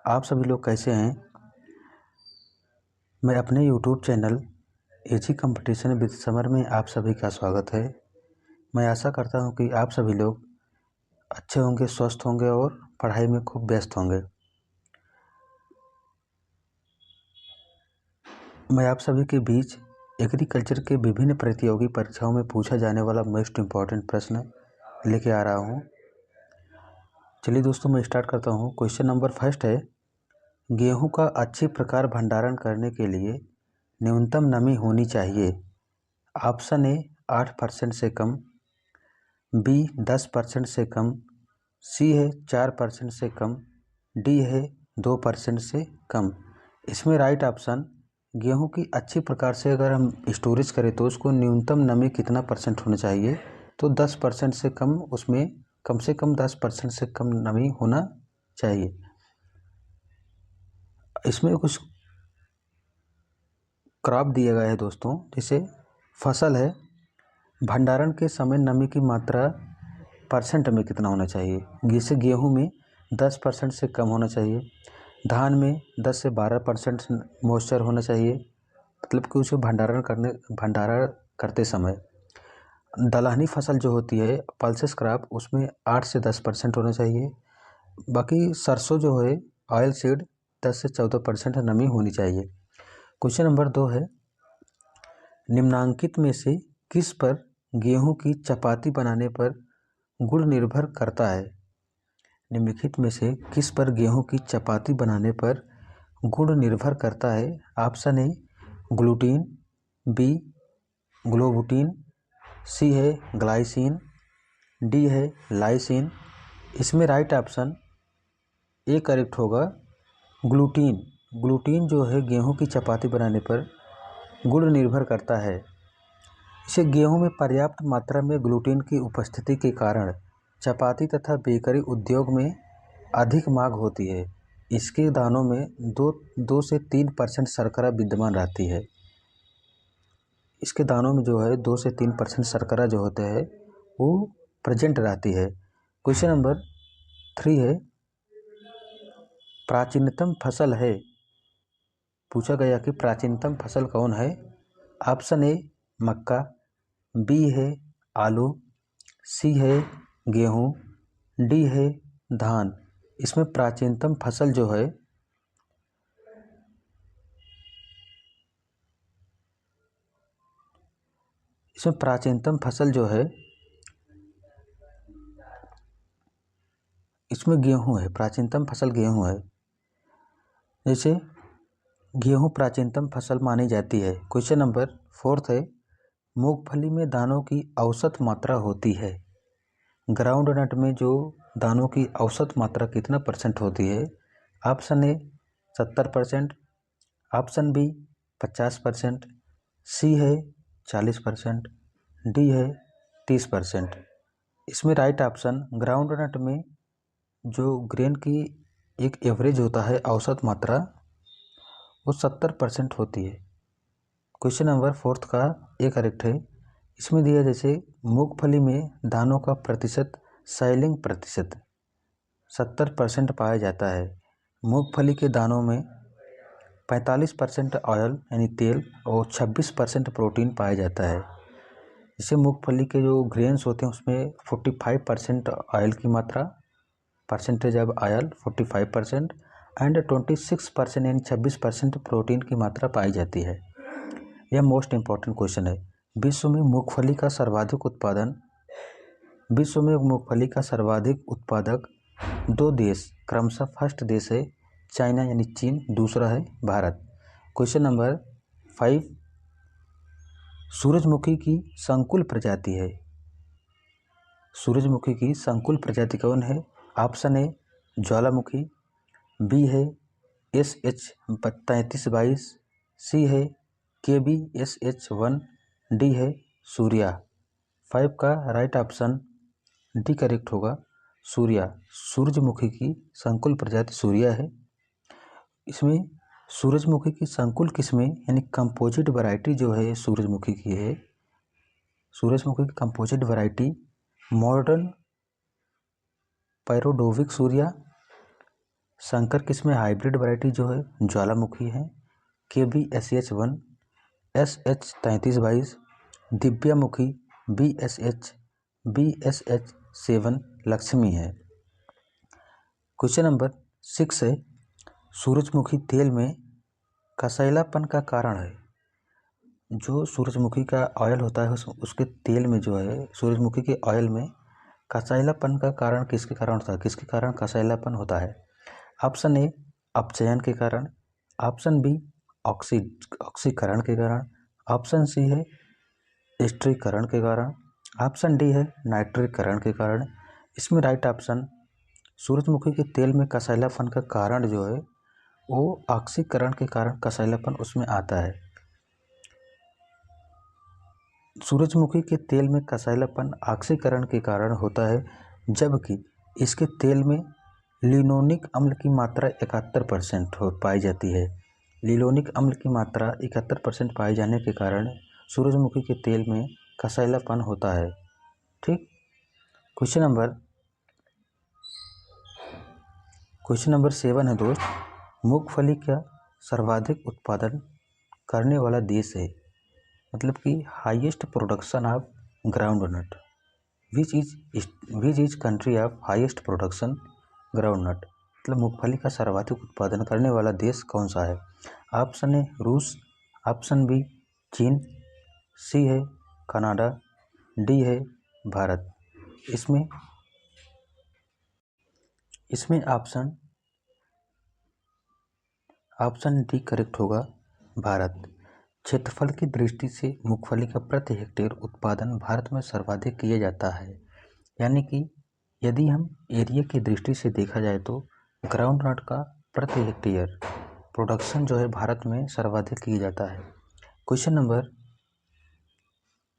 आप सभी लोग कैसे हैं। मैं अपने YouTube channel AG competition with summer में आप सभी का स्वागत है। मैं आशा करता हूं कि आप सभी लोग अच्छे होंगे, स्वस्थ होंगे और पढ़ाई में खूब व्यस्त होंगे। मैं आप सभी के बीच एग्रीकल्चर के विभिन्न प्रतियोगी परीक्षाओं में पूछा जाने वाला मोस्ट इम्पॉर्टेंट प्रश्न लेके आ रहा हूं। चलिए दोस्तों, मैं स्टार्ट करता हूं। क्वेश्चन नंबर फर्स्ट है, गेहूं का अच्छी प्रकार भंडारण करने के लिए न्यूनतम नमी होनी चाहिए। ऑप्शन ए 8% से कम, बी 10% से कम, सी है 4% से कम, डी है 2% से कम। इसमें राइट ऑप्शन, गेहूं की अच्छी प्रकार से अगर हम स्टोरेज करें तो उसको न्यूनतम नमी कितना परसेंट होना चाहिए, तो 10% से कम, उसमें कम से कम 10% से कम नमी होना चाहिए। इसमें कुछ क्रॉप दिया गया है दोस्तों, जैसे फसल है, भंडारण के समय नमी की मात्रा परसेंट में कितना होना चाहिए। जैसे गेहूं में 10% से कम होना चाहिए, धान में 10 से 12% मॉइस्चर होना चाहिए, मतलब कि उसे भंडारण करते समय। दलहनी फसल जो होती है पल्सेस क्रॉप, उसमें 8 से 10% होना चाहिए। बाकी सरसों जो है ऑयल सीड 10 से 14% नमी होनी चाहिए। क्वेश्चन नंबर 2 है, निम्नांकित में से किस पर गेहूं की चपाती बनाने पर गुड़ निर्भर करता है। निम्नलिखित में से किस पर गेहूं की चपाती बनाने पर गुड़ निर्भर करता है। ऑप्शन ए ग्लूटीन, बी ग्लोबुटीन, सी है ग्लाइसिन, डी है लाइसिन। इसमें राइट ऑप्शन ए करेक्ट होगा, ग्लूटीन। ग्लूटीन जो है गेहूं की चपाती बनाने पर गुड़ निर्भर करता है। इसे गेहूं में पर्याप्त मात्रा में ग्लूटीन की उपस्थिति के कारण चपाती तथा बेकरी उद्योग में अधिक मांग होती है। इसके दानों में 2 से 3% शर्करा विद्यमान रहती है। इसके दानों में जो है 2 से 3% शर्करा जो होते हैं वो प्रेजेंट रहती है। क्वेश्चन नंबर 3 है, प्राचीनतम फसल है, पूछा गया कि प्राचीनतम फसल कौन है। ऑप्शन ए मक्का, बी है आलू, सी है गेहूं, डी है धान। इसमें प्राचीनतम फसल जो है इसमें गेहूं है। प्राचीनतम फसल गेहूं है। जैसे गेहूं प्राचीनतम फसल मानी जाती है। क्वेश्चन नंबर 4 है, मूंगफली में दानों की औसत मात्रा होती है। ग्राउंड नट में जो दानों की औसत मात्रा कितना परसेंट होती है। ऑप्शन ए 70%, ऑप्शन बी 50%, सी है 40%, डी है 30%। इसमें राइट ऑप्शन, ग्राउंड नट में जो ग्रेन की एक एवरेज होता है औसत मात्रा, वो 70% होती है। क्वेश्चन नंबर 4 का ए करेक्ट है। इसमें दिया जैसे मूंगफली में दानों का प्रतिशत, साइलिंग प्रतिशत 70% पाया जाता है। मूंगफली के दानों में 45% ऑयल यानी तेल और 26% प्रोटीन पाया जाता है। जैसे मूंगफली के जो ग्रेन्स होते हैं उसमें 45% ऑयल की मात्रा, परसेंटेज ऑफ ऑयल 45%, एंड 26% यानी 26% प्रोटीन की मात्रा पाई जाती है। यह मोस्ट इम्पॉर्टेंट क्वेश्चन है। विश्व में मूंगफली का सर्वाधिक उत्पादक 2 देश, क्रमशः फर्स्ट देश है चाइना यानी चीन, दूसरा है भारत। क्वेश्चन नंबर 5, सूरजमुखी की संकुल प्रजाति है। सूरजमुखी की संकुल प्रजाति कौन है। ऑप्शन ए ज्वालामुखी, बी है SH3322, सी है KBSH1, डी है सूर्या। 5 का राइट ऑप्शन डी करेक्ट होगा, सूर्या। सूरजमुखी की संकुल प्रजाति सूर्या है। इसमें सूरजमुखी की संकुल किस्में यानी कंपोजिट वैरायटी जो है सूरजमुखी की है। सूरजमुखी की कंपोजिट वैरायटी मॉडर्न पैरोडोविक सूर्या, संकर किस्म में हाइब्रिड वैरायटी जो है ज्वालामुखी है, KB-SH1, SH3322, दिव्यामुखी BSH7 लक्ष्मी है। क्वेश्चन नंबर 6 है, सूरजमुखी तेल में कसैलापन का कारण है। जो सूरजमुखी का ऑयल होता है उसके तेल में जो है, सूरजमुखी के ऑयल में कसैलापन का कारण किसके कारण होता है, किसके कारण कसैलापन होता है? ऑप्शन ए अपचयन के कारण, ऑप्शन बी ऑक्सीकरण के कारण, ऑप्शन सी है स्टिरीकरण के कारण, ऑप्शन डी है नाइट्रीकरण के कारण। इसमें राइट ऑप्शन सूरजमुखी के तेल में कसैलापन का कारण जो है वो ऑक्सीकरण के कारण कसैलापन उसमें आता है। सूरजमुखी के तेल में कसैलापन ऑक्सीकरण के कारण होता है, जबकि इसके तेल में लिनोलिक अम्ल की मात्रा 71% पाई जाती है। लिनोलिक अम्ल की मात्रा 71% पाए जाने के कारण सूरजमुखी के तेल में कसैलापन होता है। ठीक। क्वेश्चन नंबर 7 है दोस्त, मूंगफली का सर्वाधिक उत्पादन करने वाला देश है, मतलब कि highest production of groundnut, which is country of highest production groundnut, मतलब मूंगफली का सर्वाधिक उत्पादन करने वाला देश कौन सा है? ऑप्शन ए रूस, ऑप्शन बी चीन, सी है कनाडा, डी है भारत। इसमें ऑप्शन डी करेक्ट होगा, भारत। क्षेत्रफल की दृष्टि से मूंगफली का प्रति हेक्टेयर उत्पादन भारत में सर्वाधिक किया जाता है, यानी कि यदि हम एरिया की दृष्टि से देखा जाए तो ग्राउंडनट का प्रति हेक्टेयर प्रोडक्शन जो है भारत में सर्वाधिक किया जाता है। क्वेश्चन नंबर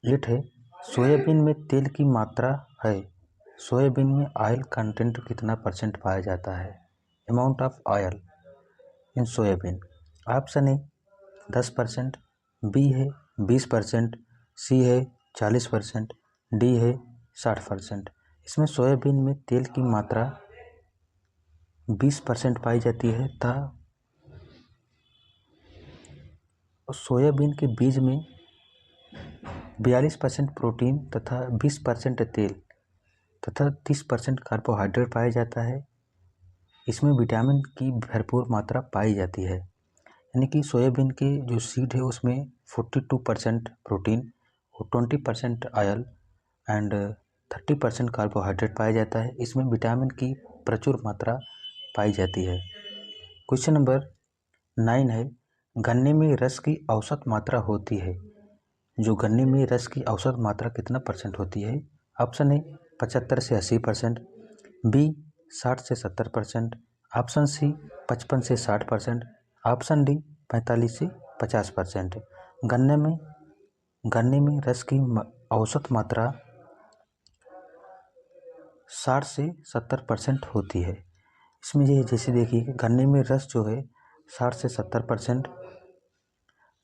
8 है, सोयाबीन में तेल की मात्रा है, सोयाबीन में ऑयल कंटेंट कितना % पाया जाता है? Amount of oil in soybean. Option A 10%, B है 20%, सी है 40%, डी है 60%। इसमें सोयाबीन में तेल की मात्रा 20% पाई जाती है तथा सोयाबीन के बीज में 42% प्रोटीन तथा 20% तेल तथा 30% कार्बोहाइड्रेट पाया जाता है। इसमें विटामिन की भरपूर मात्रा पाई जाती है, यानी कि सोयाबीन के जो सीड है उसमें 42% प्रोटीन और 20% ऑयल एंड 30% कार्बोहाइड्रेट पाया जाता है। इसमें विटामिन की प्रचुर मात्रा पाई जाती है। क्वेश्चन नंबर 9 है, गन्ने में रस की औसत मात्रा होती है, जो गन्ने में रस की औसत मात्रा कितना % होती है? ऑप्शन ए 75 से 80%, बी 60 से 70%, ऑप्शन सी 55 से 60%, ऑप्शन डी 45 से 50%। गन्ने में रस की औसत मात्रा 60 से 70% होती है। इसमें ये जैसे देखिए गन्ने में रस जो है 60 से 70%,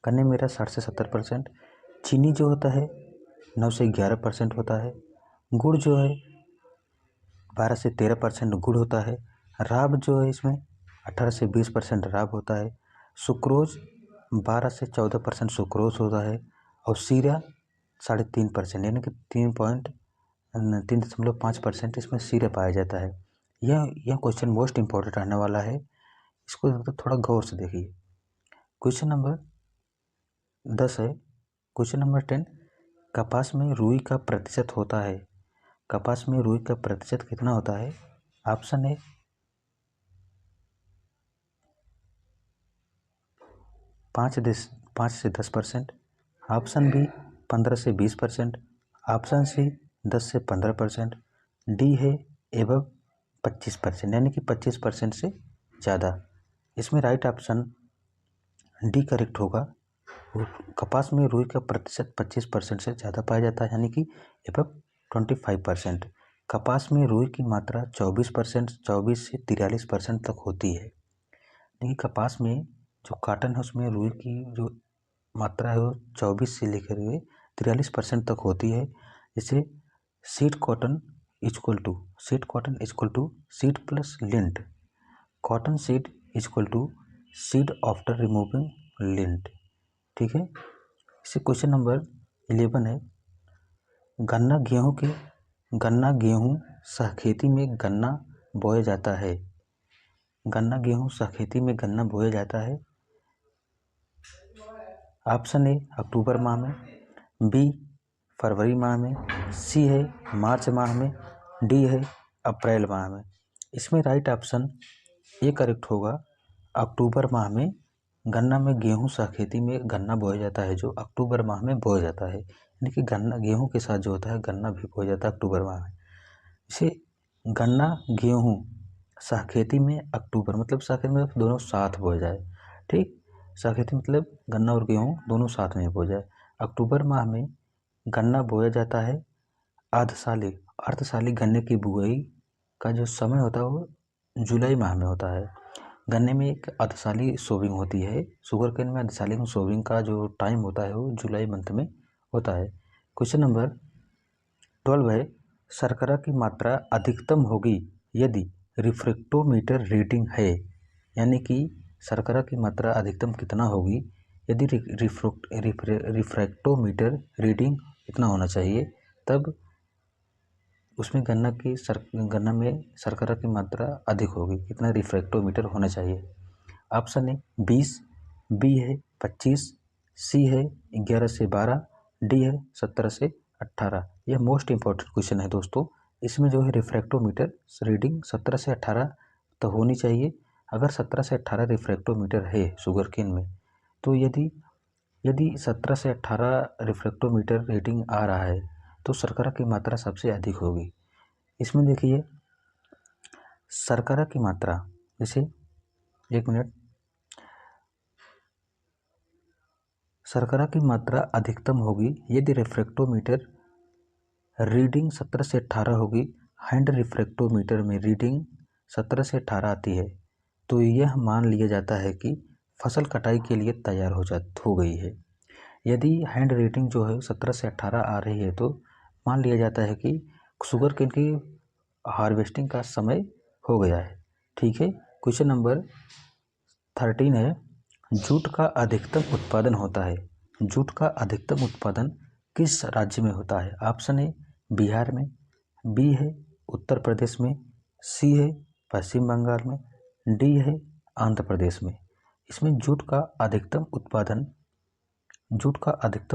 गन्ने में रस 60 से 70%, चीनी जो होता है 9 से 11% होता है, गुड़ जो है 12 से 13% गुड़ होता है, राब जो है इसमें 18 से 20% राब होता है, सुक्रोज 12 से 14% सुक्रोज होता है और सीरा 3.5% यानी कि 3.5% इसमें सीरा पाया जाता है। यह क्वेश्चन मोस्ट इम्पोर्टेंट रहने वाला है, इसको थोड़ा गौर से देखिए। क्वेश्चन नंबर 10 है, क्वेश्चन नंबर 10, कपास में रुई का प्रतिशत होता है, कपास में रुई का प्रतिशत कितना होता है? ऑप्शन ए 5 से 10%, ऑप्शन बी 15 से 20%, ऑप्शन सी 10 से 15%, डी है एबव 25% यानी कि 25% से ज़्यादा। इसमें राइट ऑप्शन डी करेक्ट होगा। कपास में रुई का प्रतिशत 25% से ज़्यादा पाया जाता है, यानी कि एबव 25%। कपास में रुई की मात्रा 24 से 43% तक होती है, लेकिन कपास में जो कॉटन है उसमें रुई की जो मात्रा है वो 24 से लेकर 43% तक होती है। जैसे seed cotton equal to seed plus lint cotton seed is equal to seed after removing lint. ठीक है। इसे क्वेश्चन नंबर 11 है, गन्ना गेहूँ सहखेती में गन्ना बोया जाता है। गन्ना गेहूँ सहखेती में गन्ना बोया जाता है। ऑप्शन ए अक्टूबर माह में, बी फरवरी माह में, सी है मार्च माह में, डी है अप्रैल माह में। इसमें राइट ऑप्शन ए करेक्ट होगा। अक्टूबर माह में गन्ना में गेहूँ सहखेती में गन्ना बोया जाता है, जो अक्टूबर माह में बोया जाता है। यानी कि गन्ना गेहूँ के साथ जो होता है गन्ना भी बोया जाता है अक्टूबर माह में। इसे गन्ना गेहूँ सहखेती में अक्टूबर मतलब सहखेती में दोनों साथ बोया जाए। ठीक, सहखेती मतलब गन्ना और गेहूँ दोनों साथ में बोया जाए। अक्टूबर माह में गन्ना बोया जाता है। अर्धशाली गन्ने की बुआई का जो समय होता है वो जुलाई माह में होता है। गन्ने में एक अर्धशाली सोविंग होती है, शुगर केन में अर्धशाली में सोविंग का जो टाइम होता है वो जुलाई मंथ में होता है। क्वेश्चन नंबर 12 है, शर्करा की मात्रा अधिकतम होगी यदि रिफ्रैक्टोमीटर रीडिंग है। यानी कि शर्करा की मात्रा अधिकतम कितना होगी यदि रिफ्रैक्टोमीटर रीडिंग इतना होना चाहिए, तब उसमें गन्ना में शर्करा की मात्रा अधिक होगी। कितना रिफ्रैक्टोमीटर होना चाहिए। ऑप्शन ए 20, बी है 25, सी है 11 से 12, डी है 17 से 18। यह मोस्ट इम्पॉर्टेंट क्वेश्चन है दोस्तों। इसमें जो है रिफ्रैक्टोमीटर रीडिंग 17 से 18 तो होनी चाहिए। अगर 17 से 18 रिफ्रैक्टोमीटर है शुगर केन में, तो यदि 17 से 18 रिफ्रैक्टोमीटर रीडिंग आ रहा है तो शर्करा की मात्रा सबसे अधिक होगी। इसमें देखिए शर्करा की मात्रा, जैसे एक मिनट, शर्करा की मात्रा अधिकतम होगी यदि रिफ्रैक्टोमीटर रीडिंग 17 से 18 होगी। हैंड रिफ्रैक्टोमीटर में रीडिंग 17 से 18 आती है तो यह मान लिया जाता है कि फसल कटाई के लिए तैयार हो गई है। यदि हैंड रीडिंग जो है 17 से 18 आ रही है तो मान लिया जाता है कि शुगर केन की हार्वेस्टिंग का समय हो गया है। ठीक है। क्वेश्चन नंबर 13 है, जूट का अधिकतम उत्पादन होता है। जूट का अधिकतम उत्पादन किस राज्य में होता है। ऑप्शन ए बिहार में, बी है उत्तर प्रदेश में, सी है पश्चिम बंगाल में, डी है आंध्र प्रदेश में। इसमें जूट का अधिकतम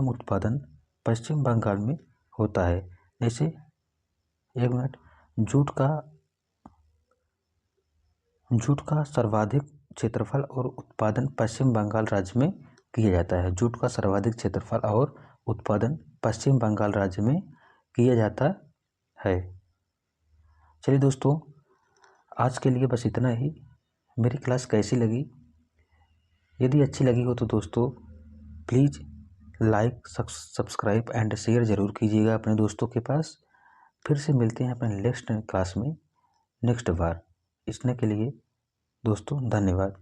उत्पादन पश्चिम बंगाल में होता है। जैसे एक मिनट, जूट का सर्वाधिक क्षेत्रफल और उत्पादन पश्चिम बंगाल राज्य में किया जाता है। जूट का सर्वाधिक क्षेत्रफल और उत्पादन पश्चिम बंगाल राज्य में किया जाता है। चलिए दोस्तों, आज के लिए बस इतना ही। मेरी क्लास कैसी लगी? यदि अच्छी लगी हो तो दोस्तों please like, subscribe and share ज़रूर कीजिएगा अपने दोस्तों के पास। फिर से मिलते हैं अपने नेक्स्ट क्लास में नेक्स्ट बार। इसने के लिए दोस्तों धन्यवाद।